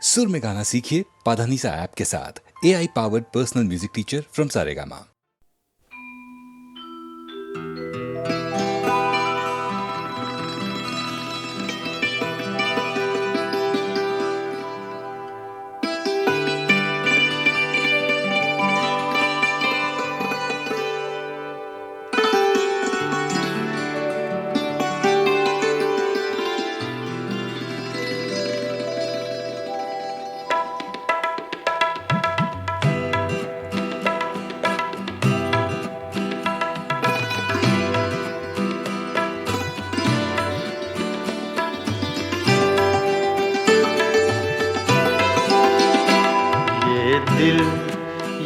सुर में गाना सीखिए पाधानीसा ऐप के साथ। AI powered personal music teacher from Saregama.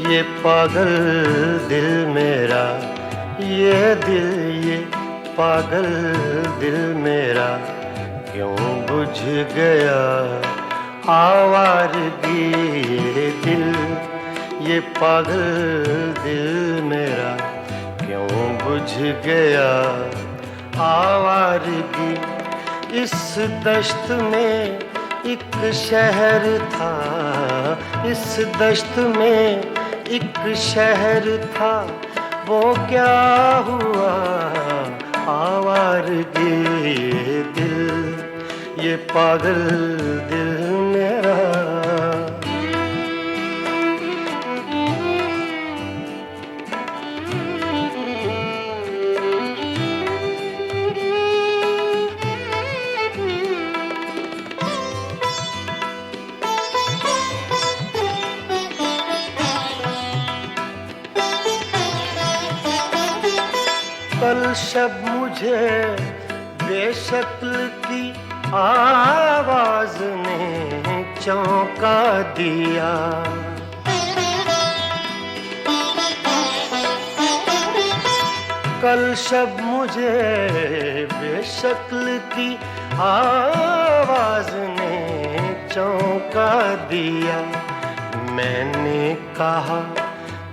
ये पागल दिल मेरा, ये दिल ये पागल दिल मेरा क्यों बुझ गया आवारगी। ये दिल ये पागल दिल मेरा क्यों बुझ गया आवारगी। इस दश्त में एक शहर था, इस दश्त में एक शहर था, वो क्या हुआ आवारगी। ये दिल ये पागल दिल मेरा। कल शब मुझे बेशक्ल की आवाज ने चौंका दिया। कल शब मुझे बेशक्ल की आवाज ने चौंका दिया। मैंने कहा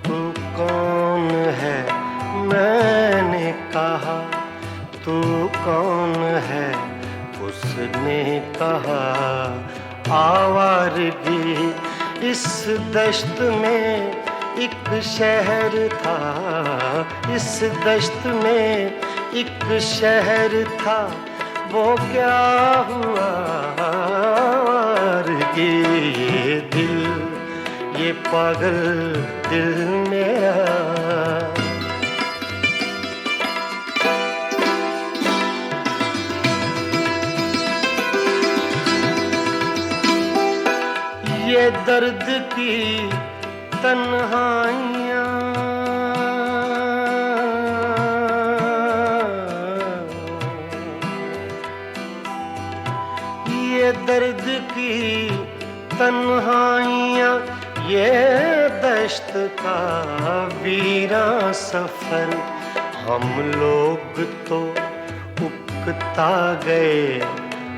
तू कौन है, मैंने कहा तू कौन है। उसने कहा आवारगी। इस दश्त में एक शहर था, इस दश्त में एक शहर था, वो क्या हुआ आवारगी। ये दिल ये पागल दिल मेरा। ये दर्द की तन्हाइयाँ, ये दर्द की तन्हाइयाँ, ये दश्त का वीरा सफर। हम लोग तो उकता गए,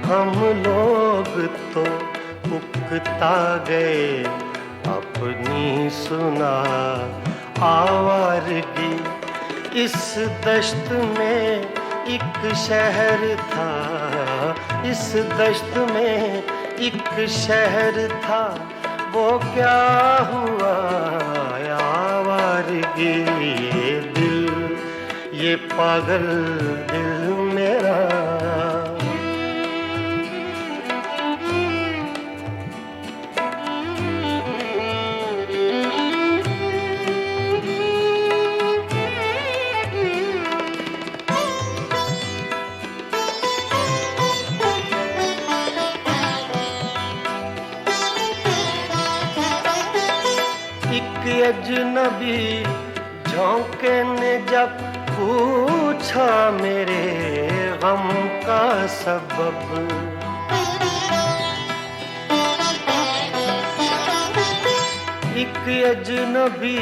हम लोग तो उकता गए अपनी सुना आवारगी। इस दश्त में एक शहर था, इस दश्त में एक शहर था, वो क्या हुआ आवारगी। ये दिल ये पागल दिल मेरा। एक अजनबी झोंके ने जब पूछा मेरे गम का सबब। एक अजनबी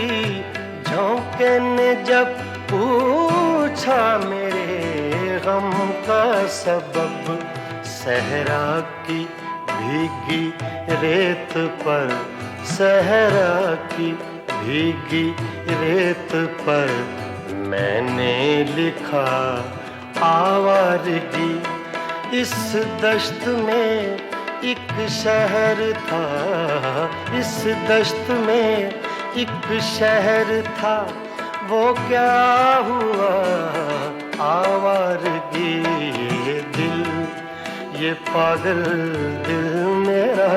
झोंके ने जब पूछा मेरे गम का सबब। सहरा की भीगी रेत पर, सहरा की भीगी रेत पर मैंने लिखा आवारगी। इस दश्त में एक शहर था, इस दश्त में एक शहर था, वो क्या हुआ आवारगी ये दिल, ये पागल दिल मेरा।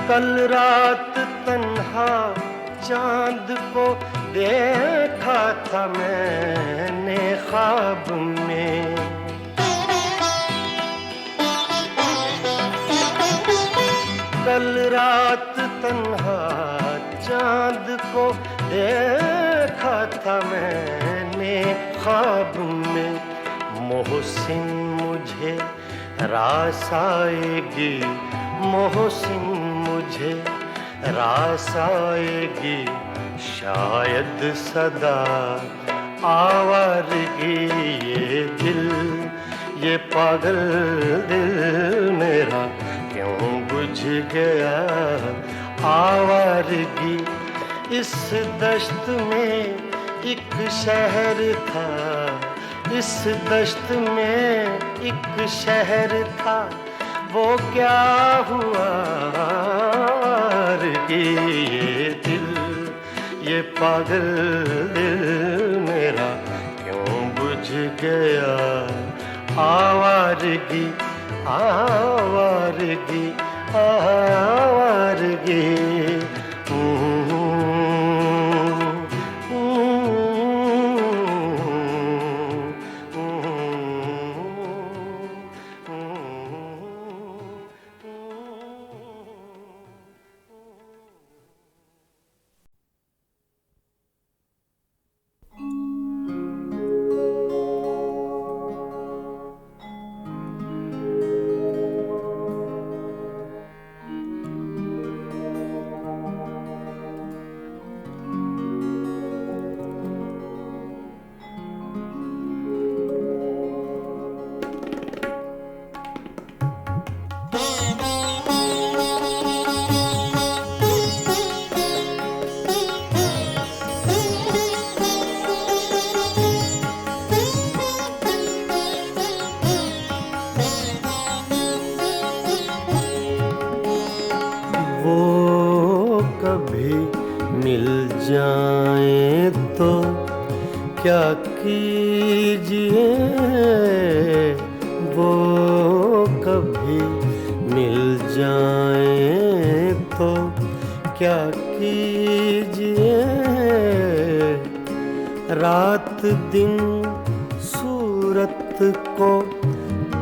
कल रात तन्हा चांद को देखा था मैंने ख्वाब में, कल रात तन्हा चांद को देखा था मैंने ख्वाब में। मोहसिन मुझे रास आएगी, मोहसिन मुझे रास आएगी, शायद सदा आवारगी ये दिल, ये पागल दिल मेरा क्यों बुझ गया आवारगी। इस दश्त में एक शहर था, इस दश्त में एक शहर था, वो क्या हुआ आवारगी ये दिल, ये पागल दिल मेरा क्यों बुझ गया आवारगी, आवारगी, आवारगी। जाए तो क्या कीजिए, वो कभी मिल जाए तो क्या कीजिए। रात दिन सूरत को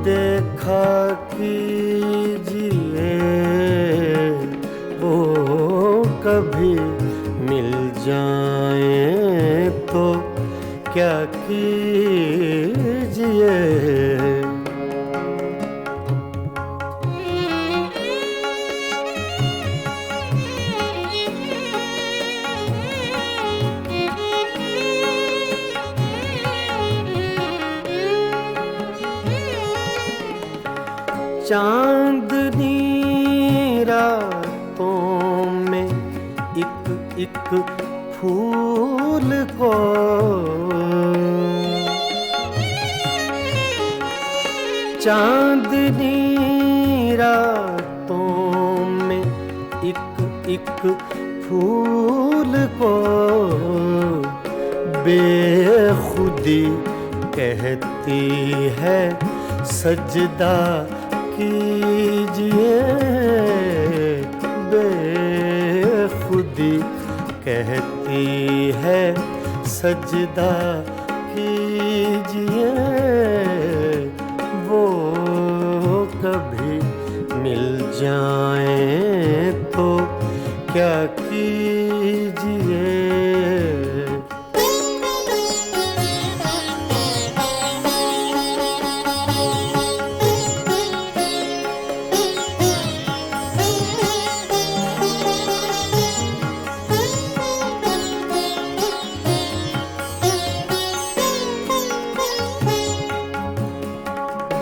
देखा कीजिए, वो कभी मिल जाए तो क्या कीजिए। चांदनी रातों में एक एक फूल को चांदनी रातों में एक एक फूल को बेखुदी कहती है सजदा कीजिए। बेखुदी कहती है सजदा कीजिए, वो कभी मिल जाए तो क्या कीजिए।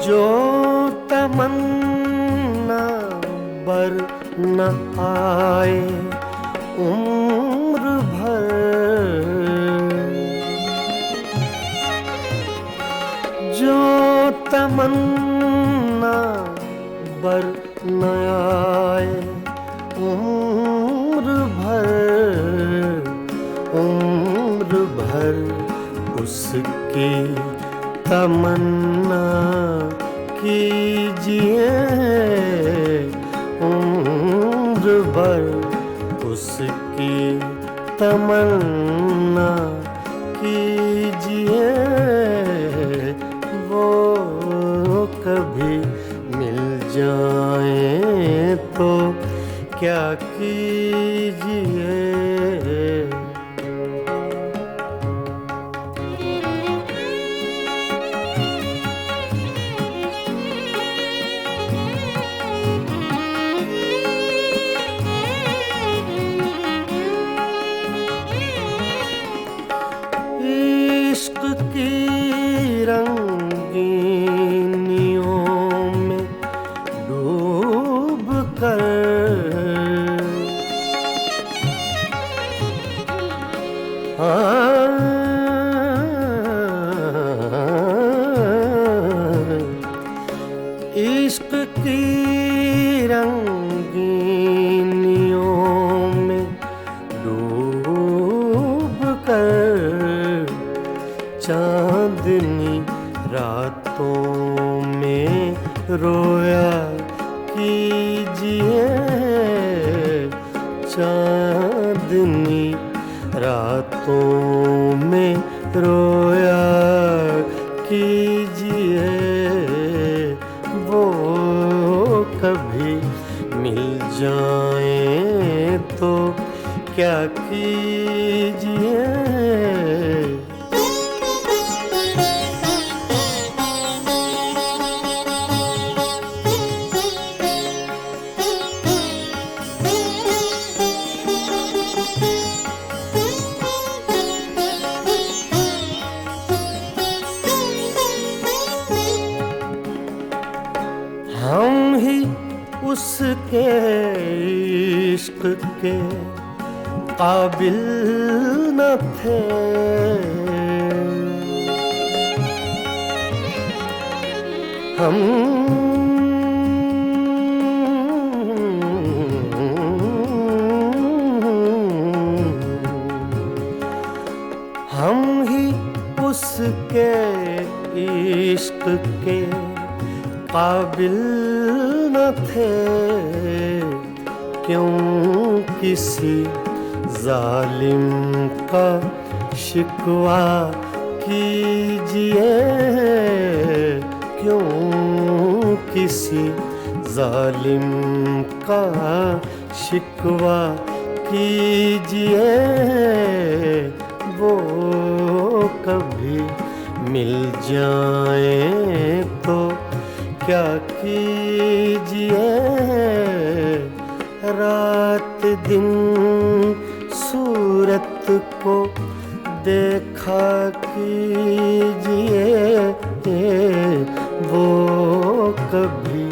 जो तमन्ना बर न आए उम्र भर तमन्ना बर न आए उम्र भर उसकी तमन्ना कीजिए, उम्र भर उसकी तमन्ना कीजिए। वो कभी मिल जाए तो क्या कीजिए। इश्क की रंगीनियों में डूब कर इश्क की रंगीनियों में डूब कर चांदनी रातों में रोया कीजिए, चांदनी रातों में रोया कीजिए। वो कभी मिल जाए तो क्या कीजिए। हम ही उसके इश्क के काबिल न थे, हम ही उसके इश्क के काबिल न थे। क्यों किसी जालिम का शिकवा कीजिए, क्यों किसी जालिम का शिकवा कीजिए। वो कभी मिल जाए तो क्या कीजिए। रात दिन सूरत को देखा कीजिए, वो कभी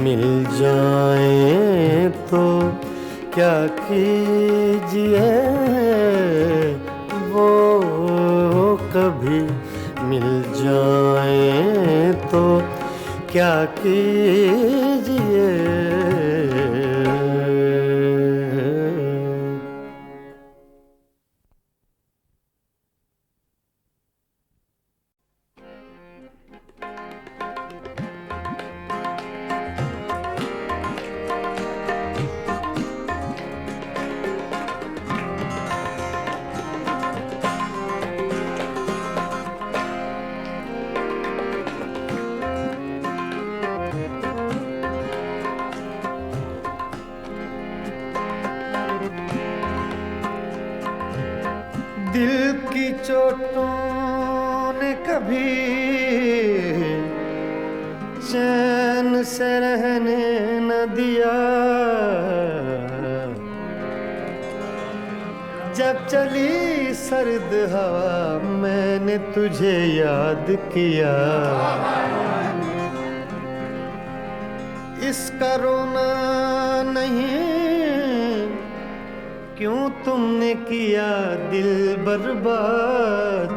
मिल जाए तो क्या कीजिए। वो कभी मिल जाए तो क्या कीजिए। दिल की चोटों ने कभी चैन से रहने न दिया। जब चली सर्द हवा मैंने तुझे याद किया। इसका रोना नहीं, क्यों तुमने किया दिल बर्बाद।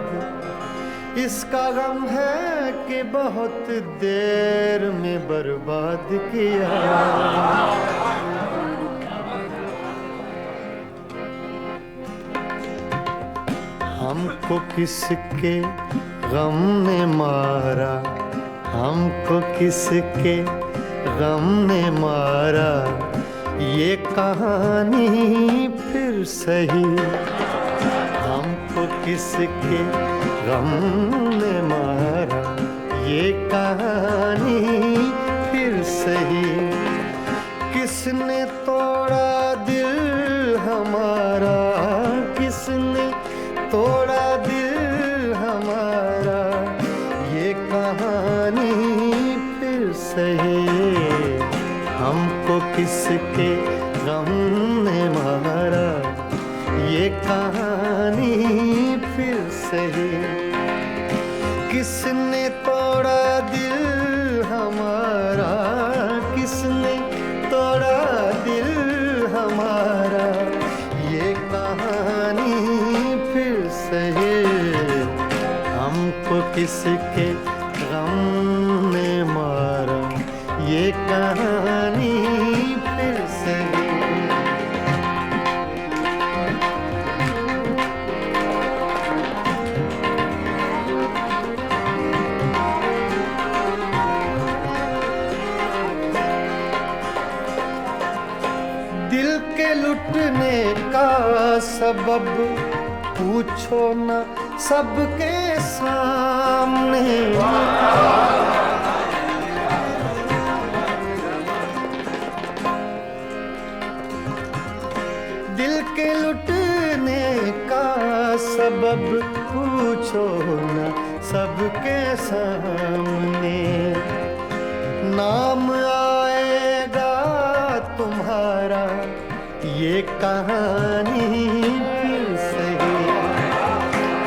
इसका गम है कि बहुत देर में बर्बाद किया। हमको किसके गम ने मारा, हमको किसके गम ने मारा, ये कहानी फिर सही। हमको किसके गम ने मारा, ये कहानी फिर सही। किसने तोड़ा दिल हमारा, किसने तोड़ा दिल हमारा, ये कहानी फिर सही। हमको किसके गम ने मारा, ये कहानी फिर सही। किसने तोड़ा दिल हमारा, किसने तोड़ा दिल हमारा, ये कहानी फिर सही। हमको किसके गम ने मारा, ये कहानी फिर सही। दिल के लुटने का सबब पूछो न सबके सामने। दिल के लुटने का सबब पूछो न सबके सामने। नाम आएगा तुम्हारा, ये कहानी फिर सही।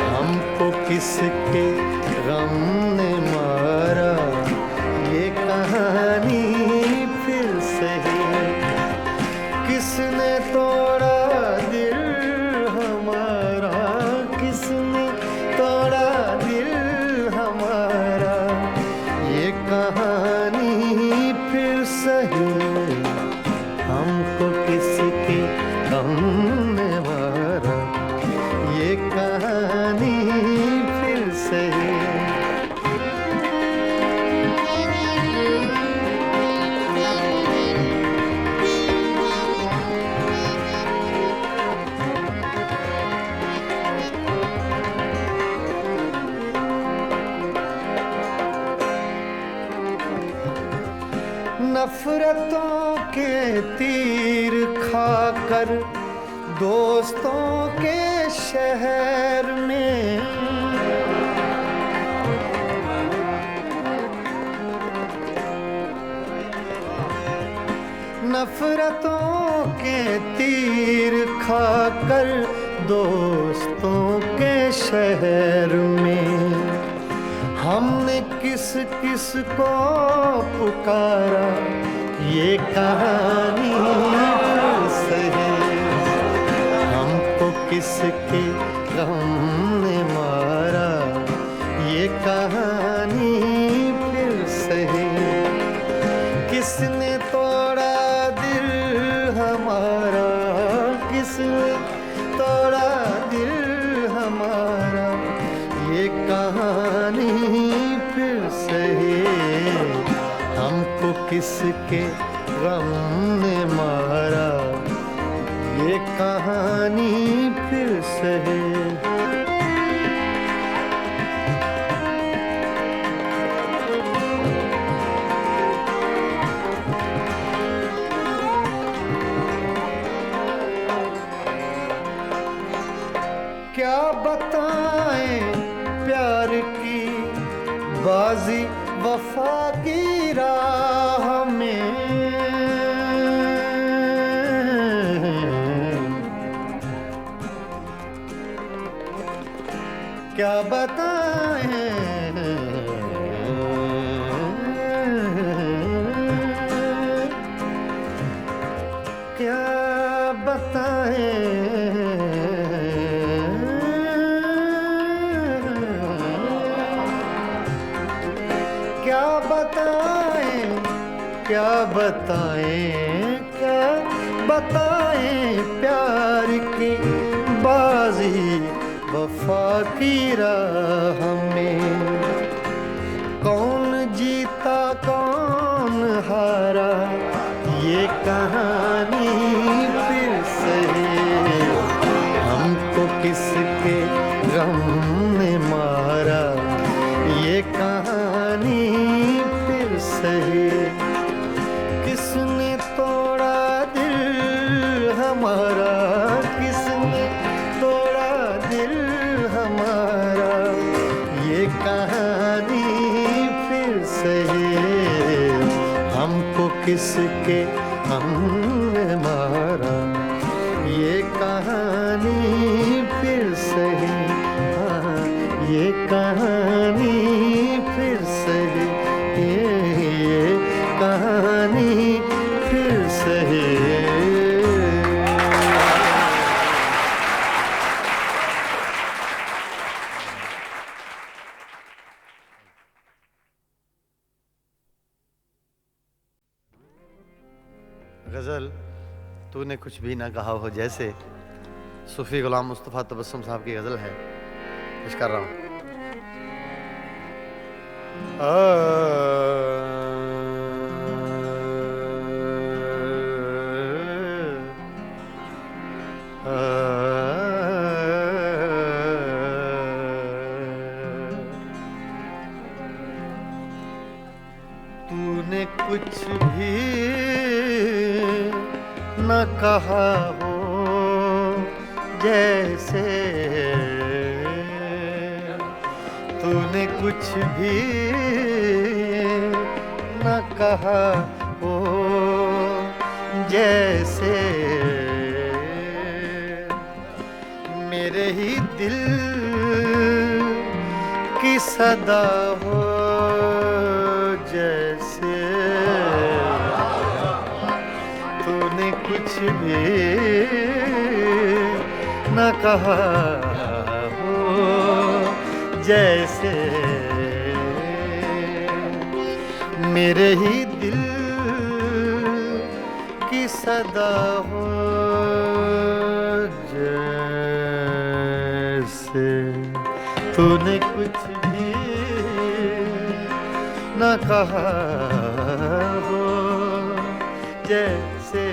हमको किसके गम ने मारा, ये कहानी फिर सही। किसने तोड़ा दिल हमारा, किसने तोड़ा दिल हमारा, ये कहानी फिर सही। हमको किसके गम ने मारा, ये कहानी फिर सही। नफरतों के तीर खाकर दोस्तों के शहर में, नफरतों के तीर खाकर दोस्तों के शहर में। हमने किस किस को पुकारा, ये कहानी फिर सही। हमको किसके गम ने मारा, ये कहानी फिर सही। किसने तोड़ा दिल हमारा, किसने तोड़ा दिल हमारा, ये कहानी फिर सही। हमको किसके गम ने मारा, ये कहानी फिर सही। क्या बताएं प्यार की बाजी वफा की राह में। क्या बताएं क्या बताएं क्या बताएं, क्या बताएं, क्या बताएं प्यार की बाजी वफा की राह में। कौन जीता कौन हारा ये कहानी फिर सही। हमको किसके गम ने मारा ये कहानी फिर सही। किसने तोड़ा दिल हमारा, किसने तोड़ा दिल हमारा ये कहानी फिर सही। हमको किसके हमने मारा ये कहानी फिर सही। हाँ, ये कहानी फिर सही, ये कहानी फिर सही। गज़ल तूने कुछ भी ना कहा हो जैसे सूफी गुलाम मुस्तफ़ा तबस्सुम साहब की गज़ल है, पेश कर रहा हूँ। तूने कुछ भी न कहा हो जैसे, तूने कुछ भी न कहा हो जैसे। मेरे ही दिल की सदा हो जैसे। तूने कुछ भी न कहा हो जैसे। मेरे ही दिल की सदा हो जैसे। तूने कुछ भी न कहा हो जैसे।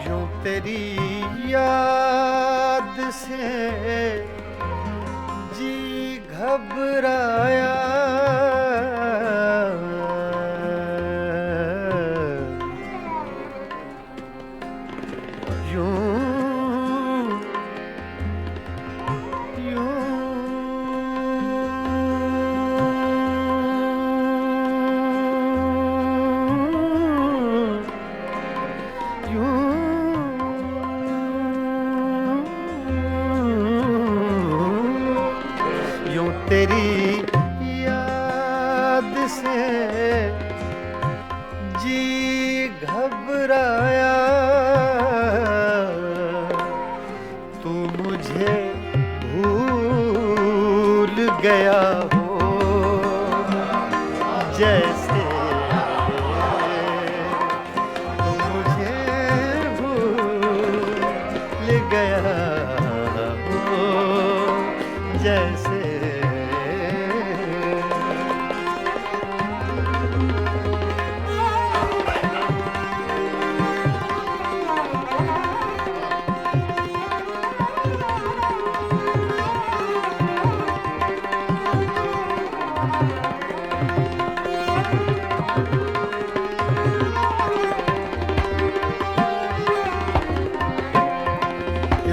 यूं तेरी याद से जी घबराया। तेरी याद से जी घबराया। तू मुझे भूल गया हो जैसे। तू मुझे भूल गया हो जैसे।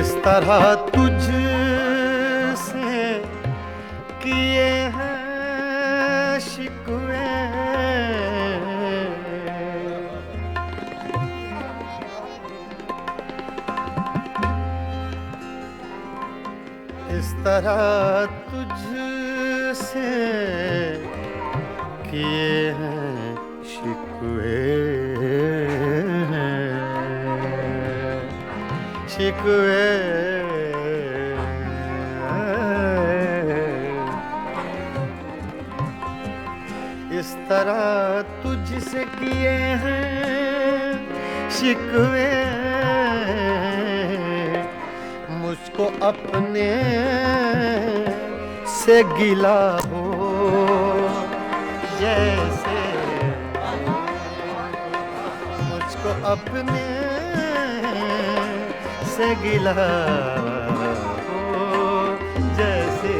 इस तरह तुझसे किए हैं शिकवे। इस तरह तुझसे किए हैं शिकवे शिकवे इस तरह तुझसे किए हैं शिकवे मुझको अपने से गिला हो जैसे मुझको अपने से गिला हो जैसे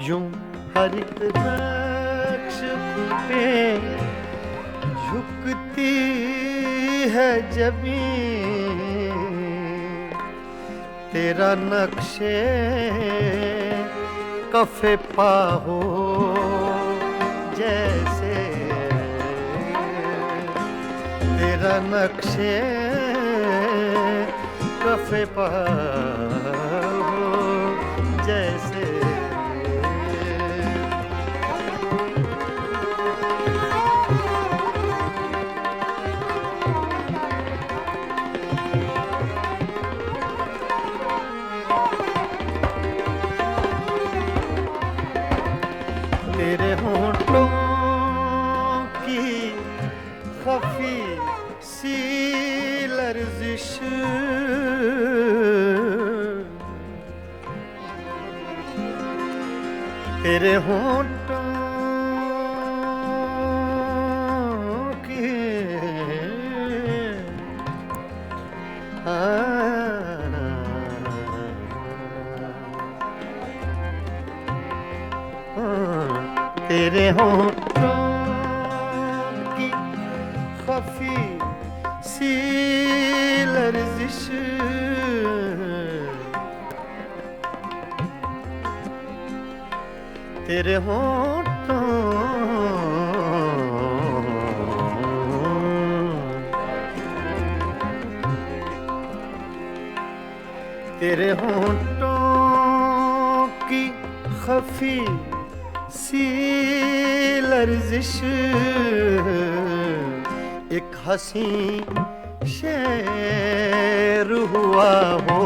यूं हर एक नक्श पे झुकती है जमीन तेरा नक्शे कफे पा हो जैसे तेरा नक्शे कफे पा हो जैसे तेरे होंठों की खफी सी लर्जिश तेरे होंठों की तेरे होंठों की खफी सी लर्जिश तेरे होंठों तेरे होंठों की खफी सी लर्जिश एक हंसी शेर हुआ हो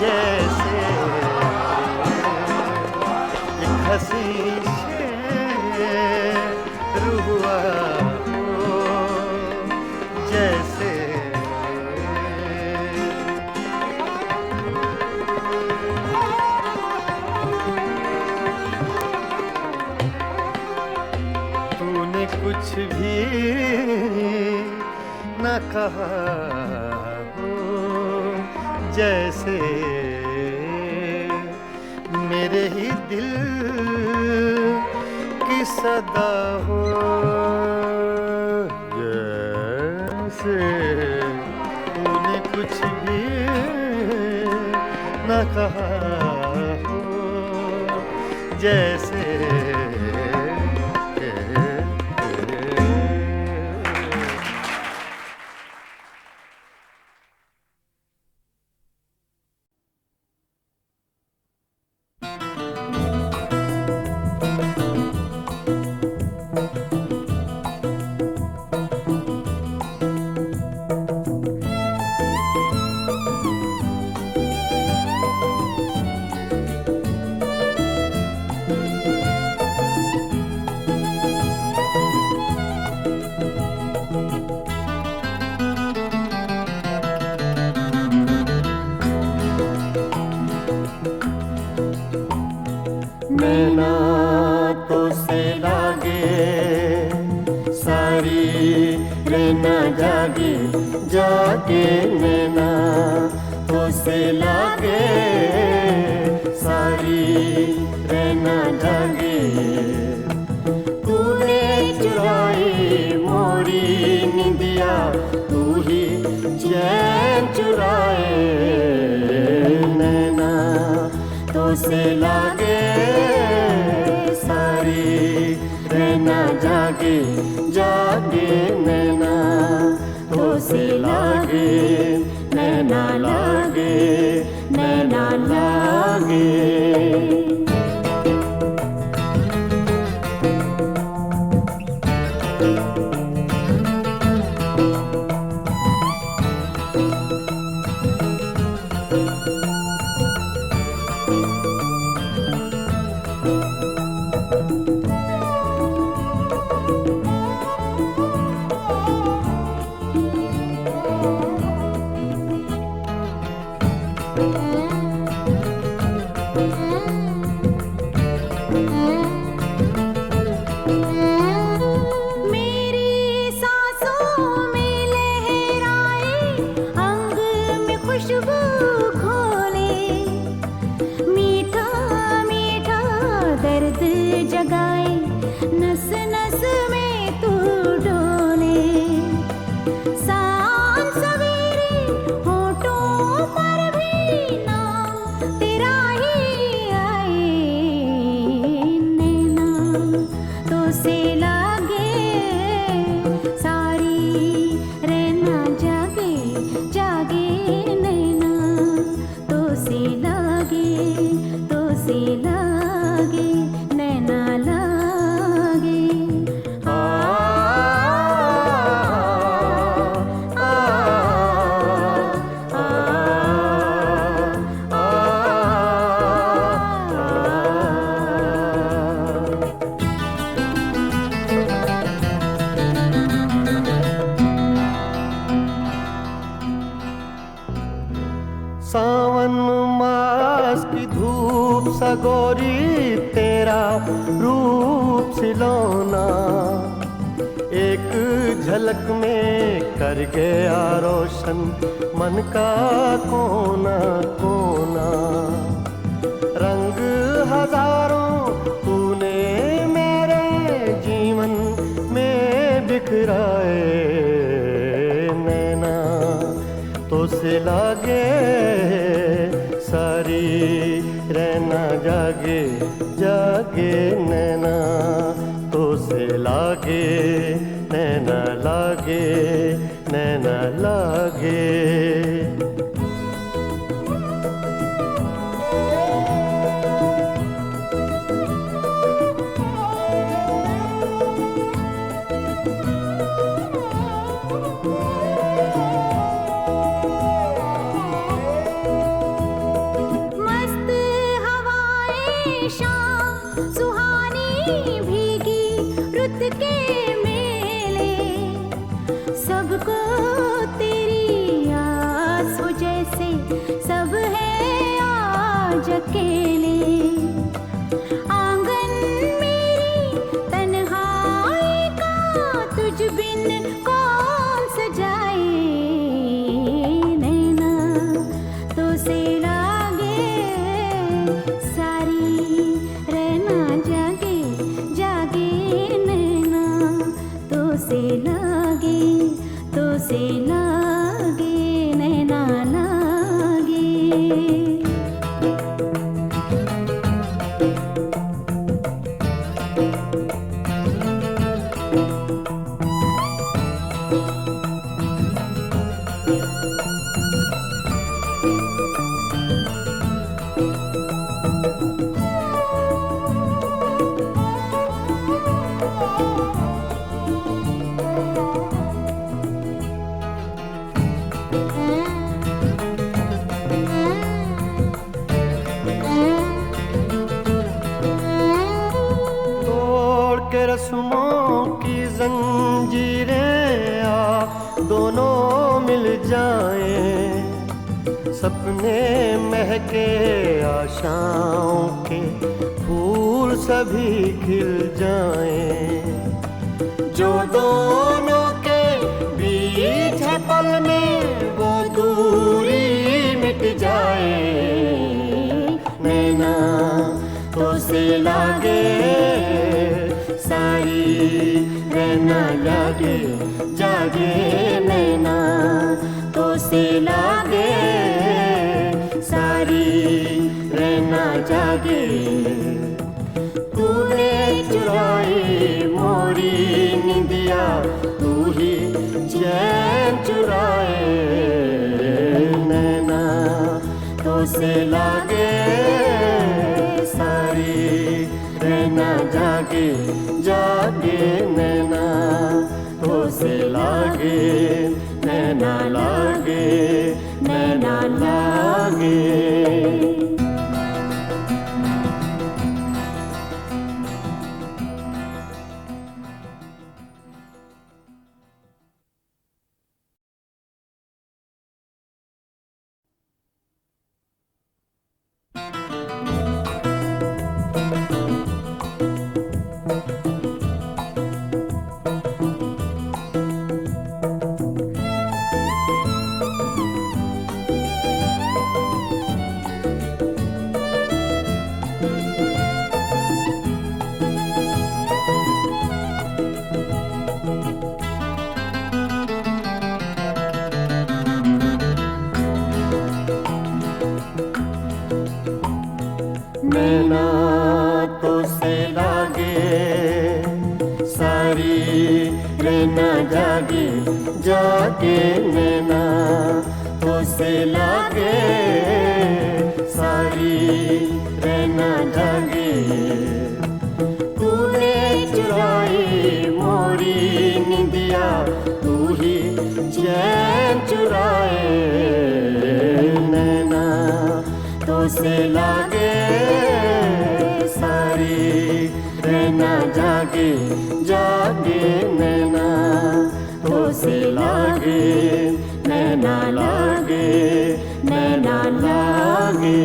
जैसे एक हंसी शेर हुआ हो जैसे कुछ भी न कहा हो जैसे मेरे ही दिल की सदा हो जैसे तूने कुछ भी न कहा हो जैसे नैना तो से लागे सारी नैना जागे जागे नैना तो से लागे सारी नैना जागे तूने चुराए से लागे सारी रहना जागे जागे नैना तो से लागे नैना लागे नैना लागे सावन मास की धूप सगोरी तेरा रूप सिलौना एक झलक में कर गया रोशन मन का कोना कोना रंग हजारों तूने मेरे जीवन में बिखराए नैना तो से लागे सारी रहना जागे जागे नैना तो से लागे नैना लागे नैना लागे सबको तेरी आस हो जैसे सब है आज अकेले आंगन मेरी तन्हाई का तुझ बिन कौन सजाए नैना तो से लागे सारी रहना जागे जागे नैना तो से लागे नैना लागे रस्मों की जंजीरें आ दोनों मिल जाएं सपने महके आशाओं के फूल सभी खिल जाएं जो दोनों के बीच है पल में वो दूरी मिट जाए नैना तो से लागे सारी रहना लागे जागे नैना तो से लागे सारी रहना जागे तूने चुराई मोरी निंदिया, तू ही चैन चुराए नैना, तो से लागे सारी रहना जागे जागे नैना, तो से लागे नैना लागे नैना लागे। नैना तो से लागे सारी रहना जागे जागे नैना, तो से लागे सारी रहना जागे। तूने चुराई मोरी निंदिया, तू ही चैन चुराए नैना, तो से लागे सारी रहना जागे जागे नैना, तो से लागे नैना लागे नैना लागे।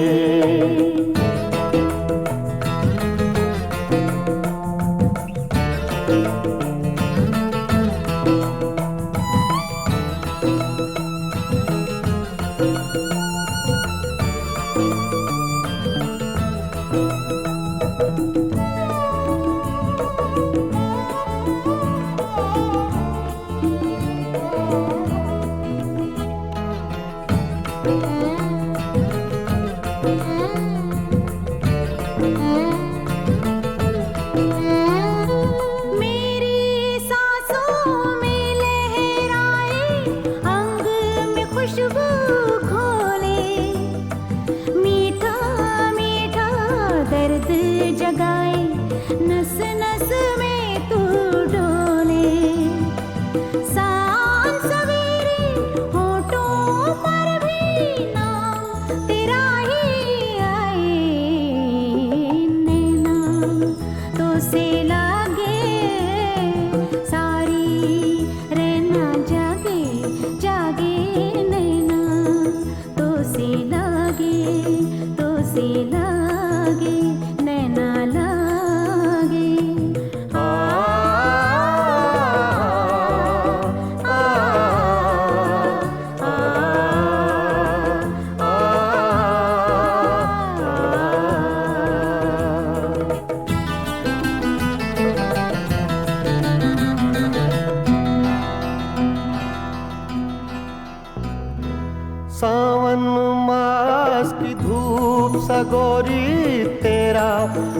सावन मास की धूप सगोरी तेरा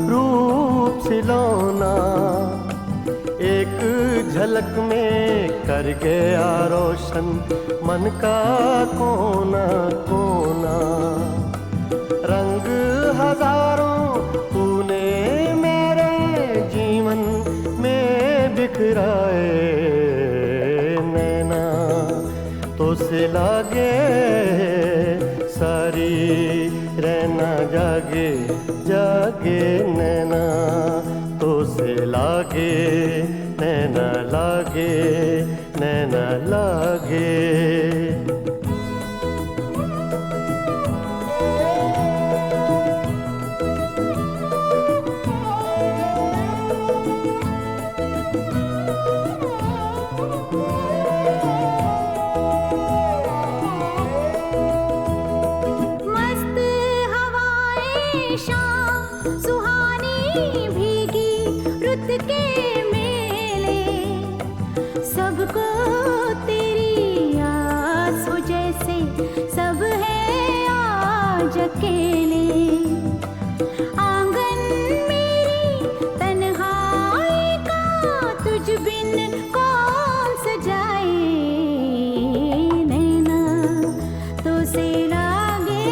रूप सिलौना, एक झलक में कर गया रोशन मन का कोना कोना। रंग हजारों तूने मेरे जीवन में बिखराए नैना, तो से लागे सारी रहना जागे जागे नैना, तो से लागे नैना लागे नैना लागे। अकेले आंगन मेरी बिन कौन सजाए नैना तो से लागे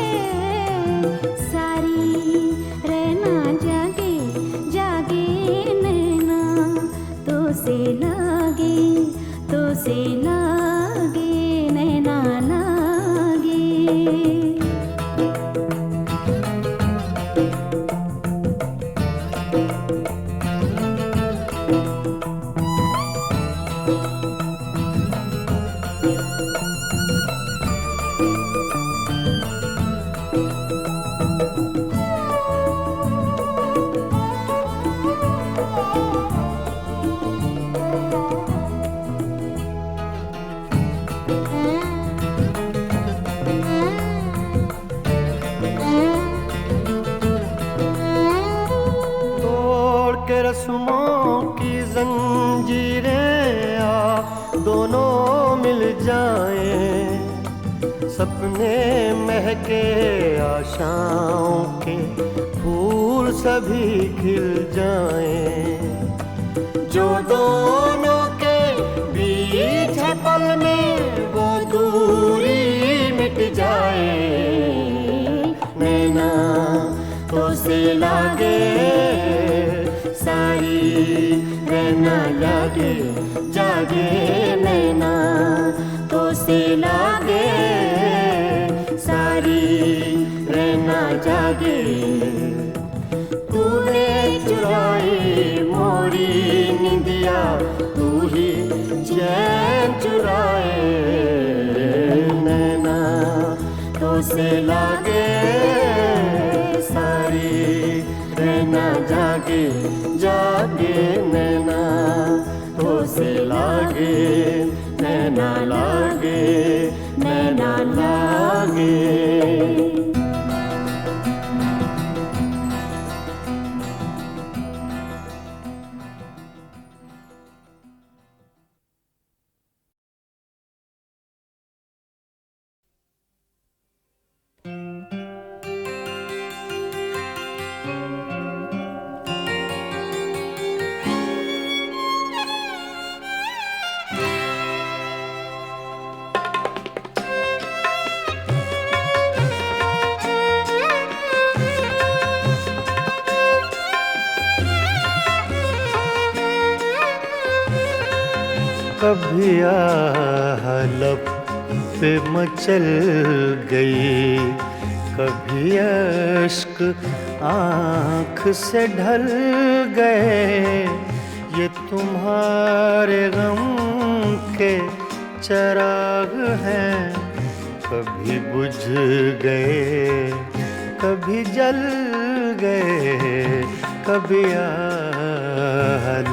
सारी रहना जागे जागे नैना तो से लागे नैना लागे। तोड़ के रस्मों की जंजीरें दोनों मिल जाएं, सपने महके आशाओं के फूल सभी खिल जाएं। जो दोनों के बीच है पल में वो दूरी मिट जाए नैना तो से लागे सारी रहना जागे जागे नैना तो से लागे सारी रहना जागे। तूने चुराई मोरी निंदिया तू ही चैन चुराए नैना तो से लागे सारी रहना जागे जागे नैना तो से लागे नैना लागे नैना लागे। कभी लब पे मचल गई, कभी अश्क आँख से ढल गए। ये तुम्हारे गम के चराग हैं, कभी बुझ गए कभी जल गए। कभी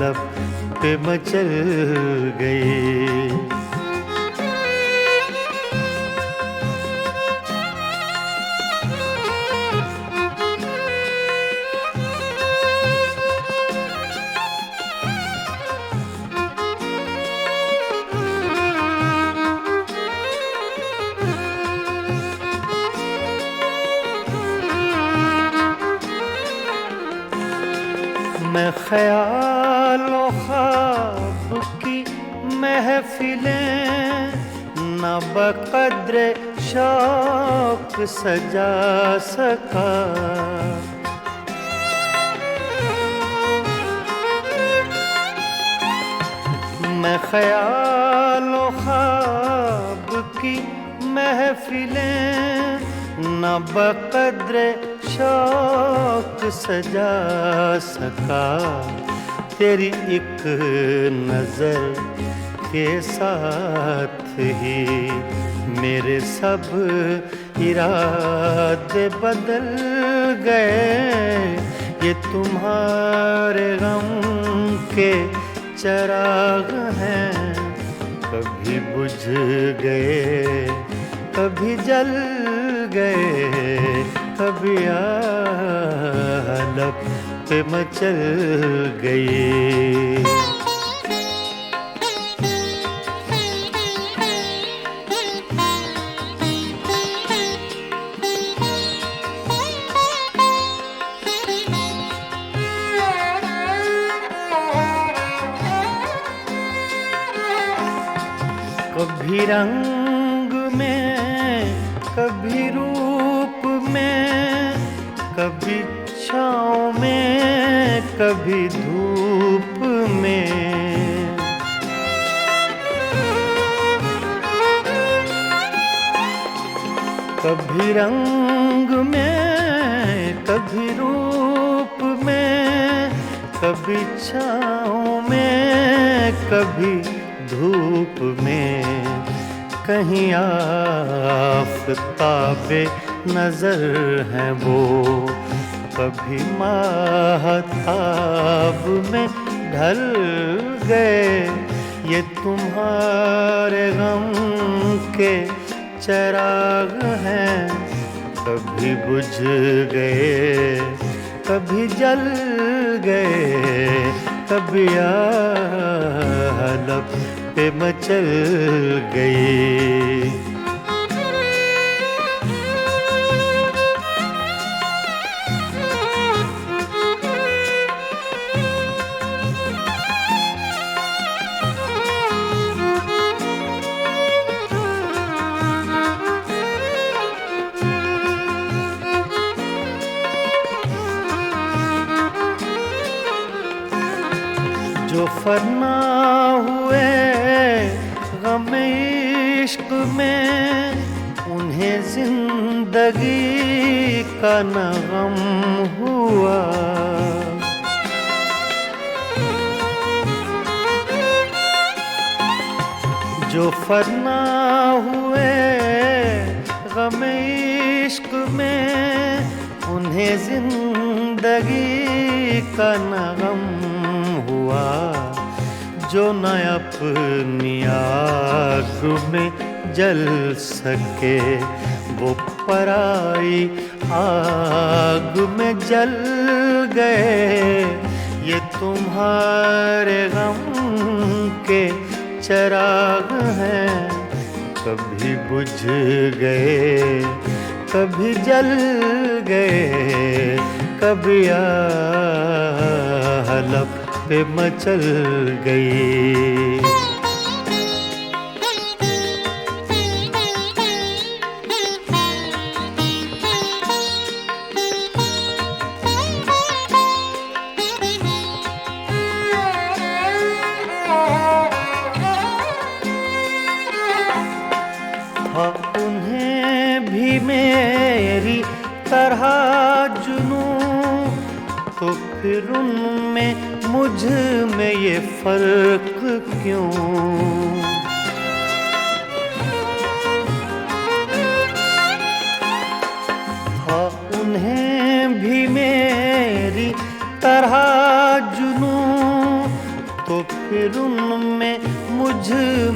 लब पे मचल गई। मैं ख्यालों ख्वाब की महफिलें न बक़द्रे शौक सजा सका। मैं ख्यालों ख्वाब की महफिलें न बक़द्रे शौक सजा सका। तेरी एक नजर के साथ ही मेरे सब इरादे बदल गए। ये तुम्हारे गम के चराग हैं, कभी बुझ गए कभी जल गए। कभी लब पे मचल गई। कभी रंग में, कभी रूप में, कभी छाँव में, कभी धूप में। कभी रंग में, कभी रूप में, कभी छाँव में, कभी धूप में। कहीं आफ़ताबे नजर हैं वो, कभी माहताब में ढल गए। ये तुम्हारे गम के चिराग हैं, कभी बुझ गए, कभी जल गए, कभी लब पे मचल गए। जो फना हुए गम इश्क में, उन्हें जिंदगी का न गम हुआ। जो फना हुए गम इश्क में, उन्हें जिंदगी का न गम हुआ। जो न अपनी आग में जल सके, वो पराई आग में जल गए। ये तुम्हारे गम के चिराग हैं, कभी बुझ गए, कभी जल गए, कभी लब पे मचल गई। हाँ, उन्हें भी मेरी तरह जुनूं, तो फिर उनमें मुझ में ये फर्क क्यों? हाँ, उन्हें भी मेरी तरह जुनूं, तो फिर उनमें मुझ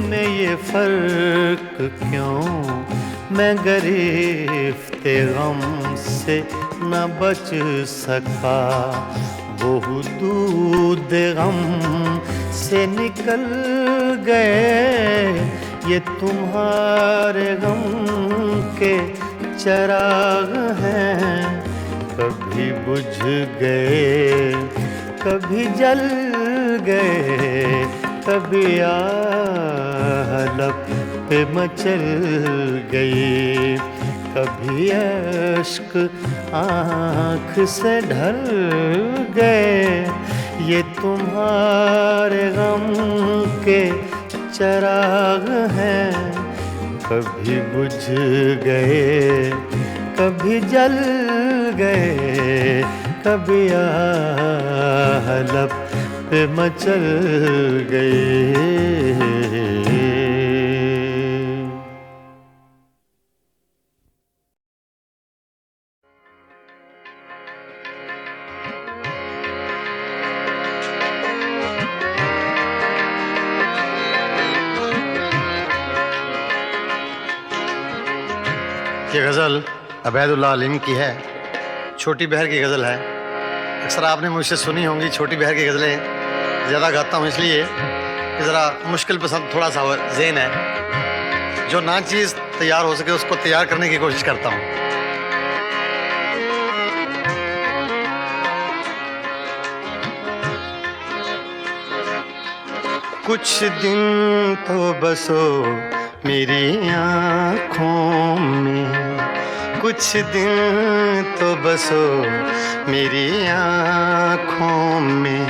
में ये फर्क क्यों? मैं गिरफ्ते गम से न बच सका, वो दूध गम से निकल गए। ये तुम्हारे गम के चिराग हैं, कभी बुझ गए, कभी जल गए, कभी लब पे मचल गई। कभी अश्क आँख से ढल गए। ये तुम्हारे गम के चिराग हैं, कभी बुझ गए, कभी जल गए, कभी लब पे मचल गए। ये गज़ल अबैदुल्लाह अलीम की है, छोटी बहर की गज़ल है। अक्सर आपने मुझसे सुनी होंगी, छोटी बहर की गज़लें ज़्यादा गाता हूँ इसलिए कि ज़रा मुश्किल पसंद थोड़ा सा ज़हन है। जो ना चीज़ तैयार हो सके उसको तैयार करने की कोशिश करता हूँ। कुछ दिन तो बसो मेरी आँखों में, कुछ दिन तो बसो मेरी आँखों में।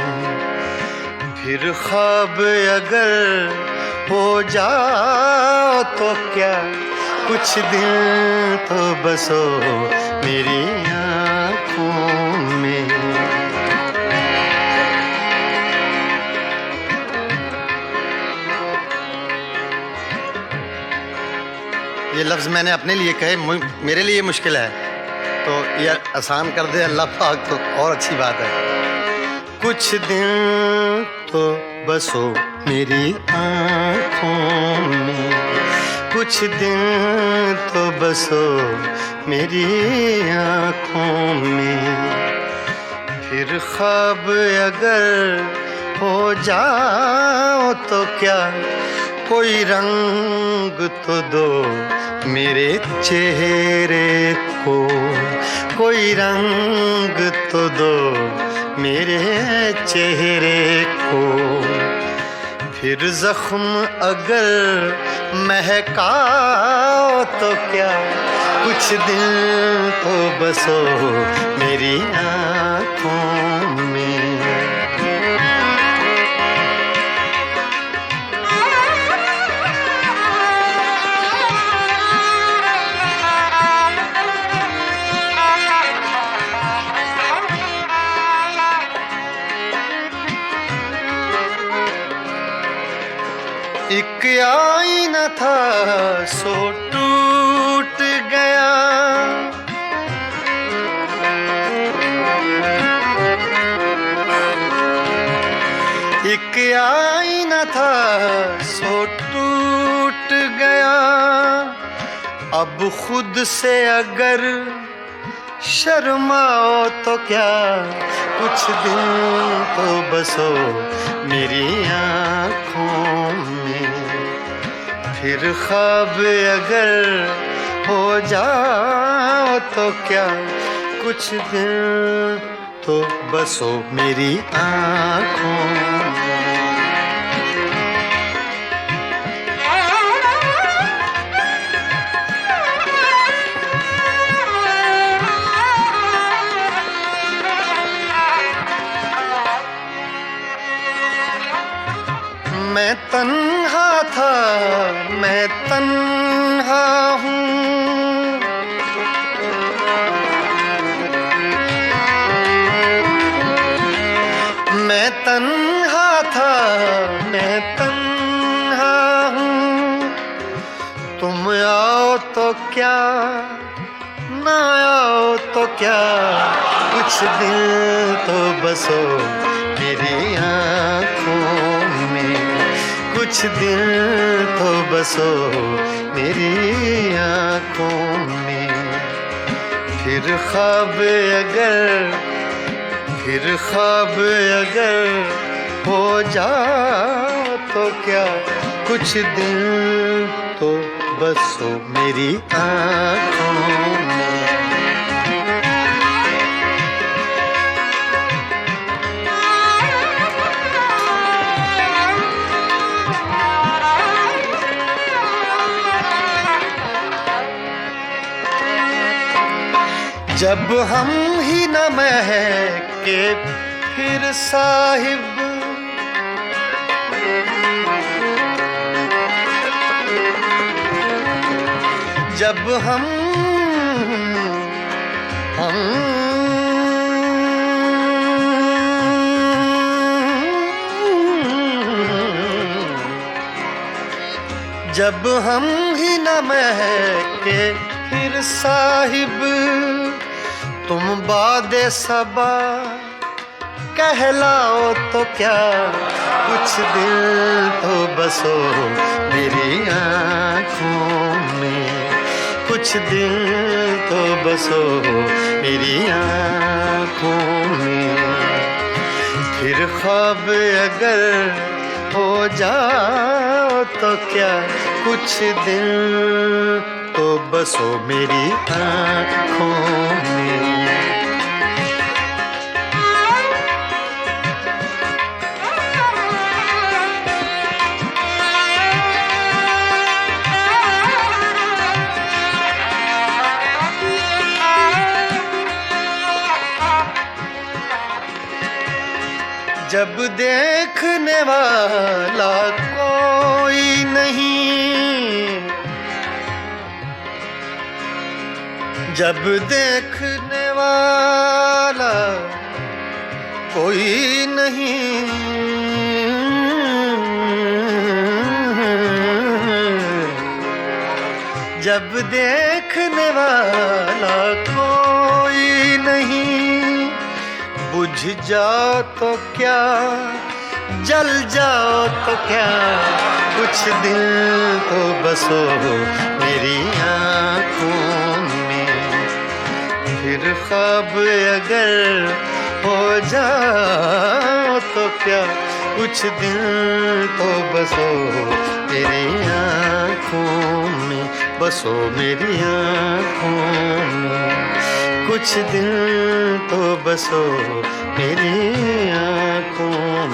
फिर ख्वाब अगर हो जाओ तो क्या, कुछ दिन तो बसो मेरी आँखों में। ये लफ्ज़ मैंने अपने लिए कहे, मेरे लिए मुश्किल है, तो ये आसान कर दे अल्लाह पाक तो और अच्छी बात है। कुछ दिन तो बसो मेरी आँखों में, कुछ दिन तो बसो मेरी आँखों में। फिर ख्वाब अगर हो जाओ तो क्या, कोई रंग तो दो मेरे चेहरे को, कोई रंग तो दो मेरे चेहरे को। फिर जख्म अगर महकाओ तो क्या, कुछ दिन तो बसो मेरी आँखों में। एक आईना था सो टूट गया, एक आईना था सो टूट गया। अब खुद से अगर शर्माओ तो क्या, कुछ दिन तो बसो मेरी आँखों में। फिर ख्वाब अगर हो जाओ तो क्या, कुछ दिन तो बसो मेरी आँखों में। मैं तन्हा था, मैं तन्हा हूँ, मैं तन्हा था, मैं तन्हा हूँ। तुम आओ तो क्या, ना आओ तो क्या, कुछ दिन तो बसो मेरी आँखों में, कुछ दिन तो बसो मेरी आँखों में। फिर ख्वाब अगर हो जाओ तो क्या, कुछ दिन तो बसो मेरी आँखों में। जब हम ही न महके फिर साहिब, जब हम जब हम ही न महके फिर साहिब, तुम बादे सबा कहलाओ तो क्या, कुछ दिल तो बसो मेरी आँखों में, कुछ दिल तो बसो मेरी आँखों में। फिर ख्वाब अगर हो जाओ तो क्या, कुछ दिल तो बसो मेरी आँखों में। जब देखने वाला कोई नहीं, जब देखने वाला कोई नहीं, जब देखने वाला कोई नहीं, बुझ जाओ तो क्या, जल जाओ तो क्या, कुछ दिन तो बसो मेरी आँखों में, फिर ख्वाब अगर हो जाओ तो क्या, कुछ दिन तो बसो मेरी आँखों में, बसो मेरी आँखों में, कुछ दिन तो बसो मेरी आँखों